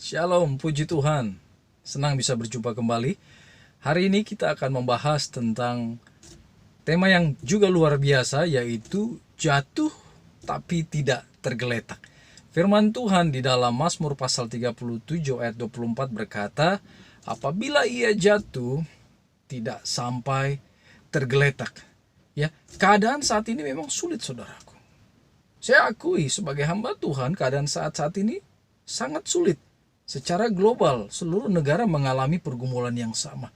Shalom, puji Tuhan. Senang bisa berjumpa kembali. Hari ini kita akan membahas tentang tema yang juga luar biasa, yaitu jatuh tapi tidak tergeletak. Firman Tuhan di dalam Mazmur pasal 37 ayat 24 berkata, apabila ia jatuh tidak sampai tergeletak. Ya, keadaan saat ini memang sulit, saudaraku. Saya akui sebagai hamba Tuhan, keadaan saat ini sangat sulit. Secara global, seluruh negara mengalami pergumulan yang sama.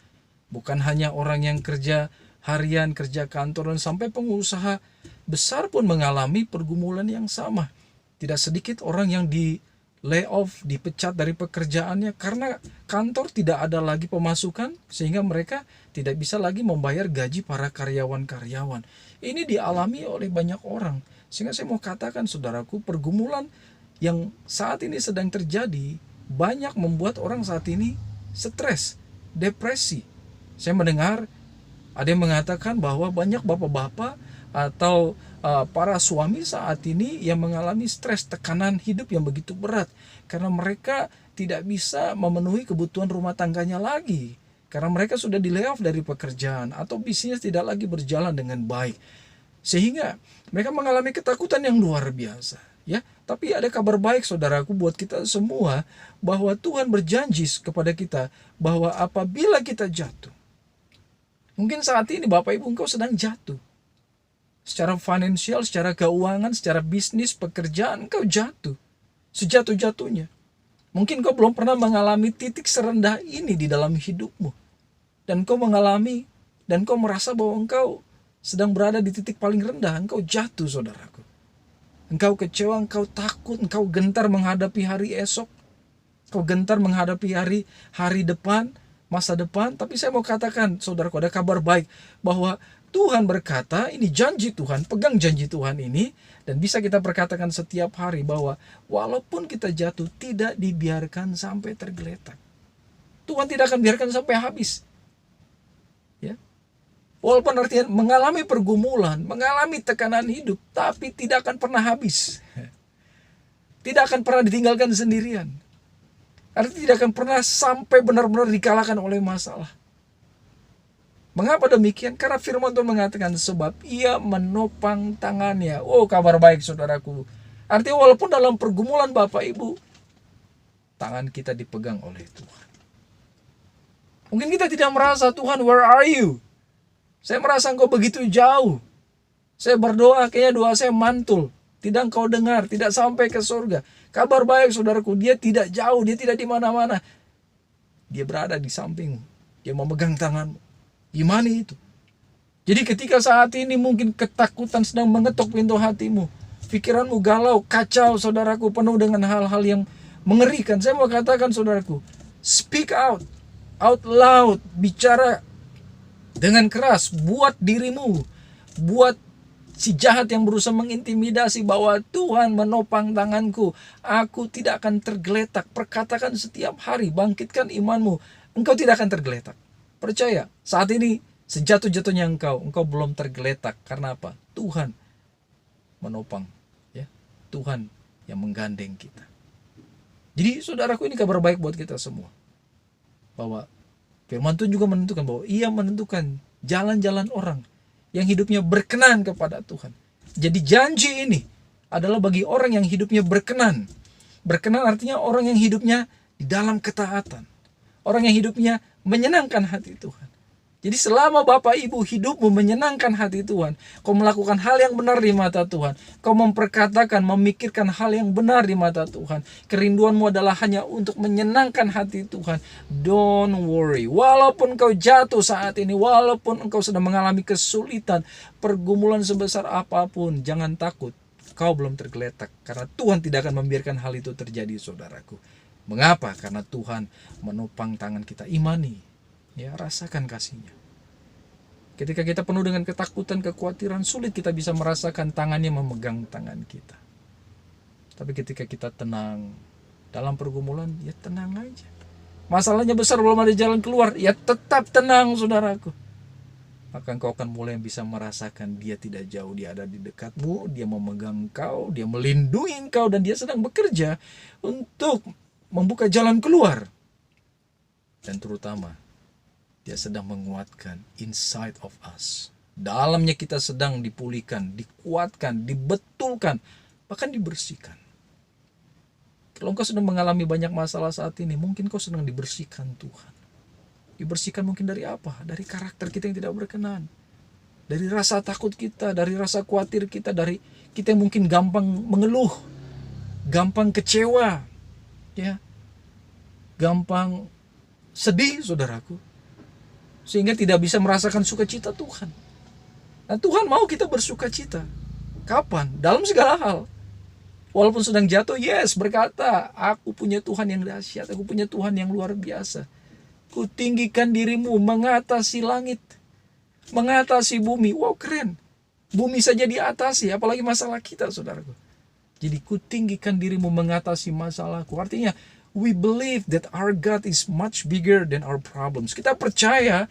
Bukan hanya orang yang kerja harian, kerja kantor, dan sampai pengusaha besar pun mengalami pergumulan yang sama. Tidak sedikit orang yang di layoff, dipecat dari pekerjaannya karena kantor tidak ada lagi pemasukan, sehingga mereka tidak bisa lagi membayar gaji para karyawan-karyawan. Ini dialami oleh banyak orang. Sehingga saya mau katakan, saudaraku, pergumulan yang saat ini sedang terjadi banyak membuat orang saat ini stres, depresi. Saya mendengar ada yang mengatakan bahwa banyak bapak-bapak atau para suami saat ini yang mengalami stres, tekanan hidup yang begitu berat karena mereka tidak bisa memenuhi kebutuhan rumah tangganya lagi, karena mereka sudah di layoff dari pekerjaan atau bisnis tidak lagi berjalan dengan baik, sehingga mereka mengalami ketakutan yang luar biasa. Ya, tapi ada kabar baik, saudaraku, buat kita semua, bahwa Tuhan berjanji kepada kita bahwa apabila kita jatuh, mungkin saat ini Bapak Ibu engkau sedang jatuh secara finansial, secara keuangan, secara bisnis, pekerjaan, engkau jatuh sejatuh-jatuhnya. Mungkin kau belum pernah mengalami titik serendah ini di dalam hidupmu, dan kau mengalami, dan kau merasa bahwa engkau sedang berada di titik paling rendah. Engkau jatuh, saudaraku. Engkau kecewa, engkau takut, engkau gentar menghadapi hari esok, engkau gentar menghadapi hari depan, masa depan. Tapi saya mau katakan, saudaraku, ada kabar baik bahwa Tuhan berkata, ini janji Tuhan, pegang janji Tuhan ini, dan bisa kita perkatakan setiap hari bahwa walaupun kita jatuh, tidak dibiarkan sampai tergeletak. Tuhan tidak akan biarkan sampai habis. Ya. Walaupun artinya mengalami pergumulan, mengalami tekanan hidup, tapi tidak akan pernah habis. Tidak akan pernah ditinggalkan sendirian. Artinya tidak akan pernah sampai benar-benar dikalahkan oleh masalah. Mengapa demikian? Karena firman Tuhan mengatakan, sebab ia menopang tangannya. Oh, kabar baik, saudaraku. Artinya walaupun dalam pergumulan Bapak Ibu, tangan kita dipegang oleh Tuhan. Mungkin kita tidak merasa, Tuhan, where are you? Saya merasa engkau begitu jauh. Saya berdoa, kayaknya doa saya mantul. Tidak engkau dengar, tidak sampai ke surga. Kabar baik, saudaraku, dia tidak jauh, dia tidak di mana-mana. Dia berada di sampingmu. Dia memegang tanganmu. Gimana itu? Jadi ketika saat ini mungkin ketakutan sedang mengetuk pintu hatimu, pikiranmu galau, kacau, saudaraku, penuh dengan hal-hal yang mengerikan. Saya mau katakan, saudaraku, speak out loud, bicara dengan keras, buat dirimu, buat si jahat yang berusaha mengintimidasi bahwa Tuhan menopang tanganku, aku tidak akan tergeletak. Perkatakan setiap hari, bangkitkan imanmu, engkau tidak akan tergeletak. Percaya, saat ini sejatuh-jatuhnya engkau belum tergeletak. Karena apa? Tuhan menopang, ya. Tuhan yang menggandeng kita. Jadi saudaraku, ini kabar baik buat kita semua, bahwa firman Tuhan juga menentukan bahwa ia menentukan jalan-jalan orang yang hidupnya berkenan kepada Tuhan. Jadi janji ini adalah bagi orang yang hidupnya berkenan. Berkenan artinya orang yang hidupnya di dalam ketaatan. Orang yang hidupnya menyenangkan hati Tuhan. Jadi selama Bapak Ibu hidupmu menyenangkan hati Tuhan, kau melakukan hal yang benar di mata Tuhan, kau memperkatakan, memikirkan hal yang benar di mata Tuhan, kerinduanmu adalah hanya untuk menyenangkan hati Tuhan, don't worry. Walaupun kau jatuh saat ini, walaupun engkau sedang mengalami kesulitan, pergumulan sebesar apapun, jangan takut. Kau belum tergeletak, karena Tuhan tidak akan membiarkan hal itu terjadi, saudaraku. Mengapa? Karena Tuhan menopang tangan kita. Imani, ya, rasakan kasihnya. Ketika kita penuh dengan ketakutan, kekhawatiran, sulit kita bisa merasakan tangannya memegang tangan kita. Tapi ketika kita tenang dalam pergumulan, ya tenang aja. Masalahnya besar, belum ada jalan keluar, ya tetap tenang, saudaraku. Maka engkau akan mulai bisa merasakan dia tidak jauh, dia ada di dekatmu, dia memegang engkau, dia melindungi engkau, dan dia sedang bekerja untuk membuka jalan keluar. Dan terutama, dia sedang menguatkan inside of us. Dalamnya kita sedang dipulihkan, dikuatkan, dibetulkan, bahkan dibersihkan. Kalau engkau sedang mengalami banyak masalah saat ini, mungkin kau sedang dibersihkan Tuhan. Dibersihkan mungkin dari apa? Dari karakter kita yang tidak berkenan. Dari rasa takut kita, dari rasa khawatir kita, dari kita yang mungkin gampang mengeluh, gampang kecewa, ya, gampang sedih, saudaraku, sehingga tidak bisa merasakan sukacita Tuhan. Nah, Tuhan mau kita bersukacita. Kapan? Dalam segala hal. Walaupun sedang jatuh, yes, berkata, aku punya Tuhan yang dahsyat, aku punya Tuhan yang luar biasa. Kutinggikan dirimu mengatasi langit, mengatasi bumi. Wow, keren. Bumi saja diatasi, apalagi masalah kita, saudaraku. Jadi kutinggikan dirimu mengatasi masalahku. Artinya, we believe that our God is much bigger than our problems. Kita percaya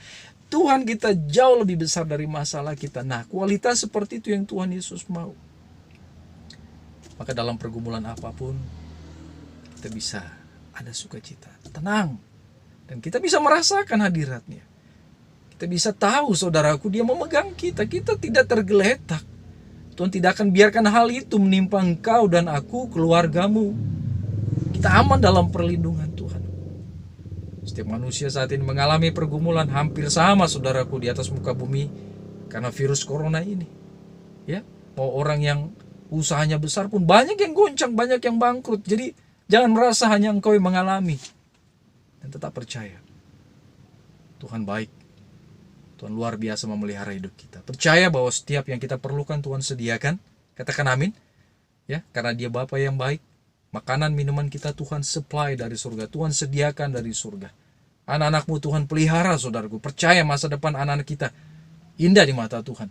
Tuhan kita jauh lebih besar dari masalah kita. Nah, kualitas seperti itu yang Tuhan Yesus mau. Maka dalam pergumulan apapun, kita bisa ada sukacita, tenang. Dan kita bisa merasakan hadiratnya. Kita bisa tahu, saudaraku, dia memegang kita. Kita tidak tergeletak. Tuhan tidak akan biarkan hal itu menimpa engkau dan aku, keluargamu. Kita aman dalam perlindungan Tuhan. Setiap manusia saat ini mengalami pergumulan hampir sama, saudaraku, di atas muka bumi karena virus corona ini. Ya, mau orang yang usahanya besar pun banyak yang goncang, banyak yang bangkrut. Jadi jangan merasa hanya engkau yang mengalami. Dan tetap percaya Tuhan baik. Tuhan luar biasa memelihara hidup kita. Percaya bahwa setiap yang kita perlukan Tuhan sediakan. Katakan amin. Ya, karena Dia Bapa yang baik. Makanan, minuman kita Tuhan supply dari surga. Tuhan sediakan dari surga. Anak-anakmu Tuhan pelihara, saudaraku. Percaya masa depan anak-anak kita indah di mata Tuhan.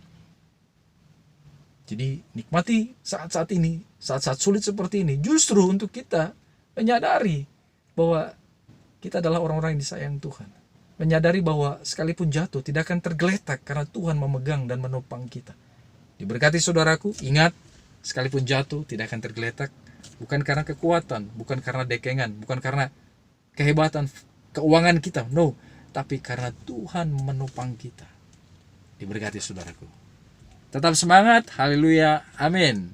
Jadi nikmati saat-saat ini, saat-saat sulit seperti ini. Justru untuk kita menyadari bahwa kita adalah orang-orang yang disayang Tuhan. Menyadari bahwa sekalipun jatuh tidak akan tergeletak karena Tuhan memegang dan menopang kita. Diberkati saudaraku, ingat, sekalipun jatuh tidak akan tergeletak. Bukan karena kekuatan, bukan karena dekengan, bukan karena kehebatan keuangan kita, no. Tapi karena Tuhan menopang kita. Diberkati saudaraku. Tetap semangat, haleluya, amin.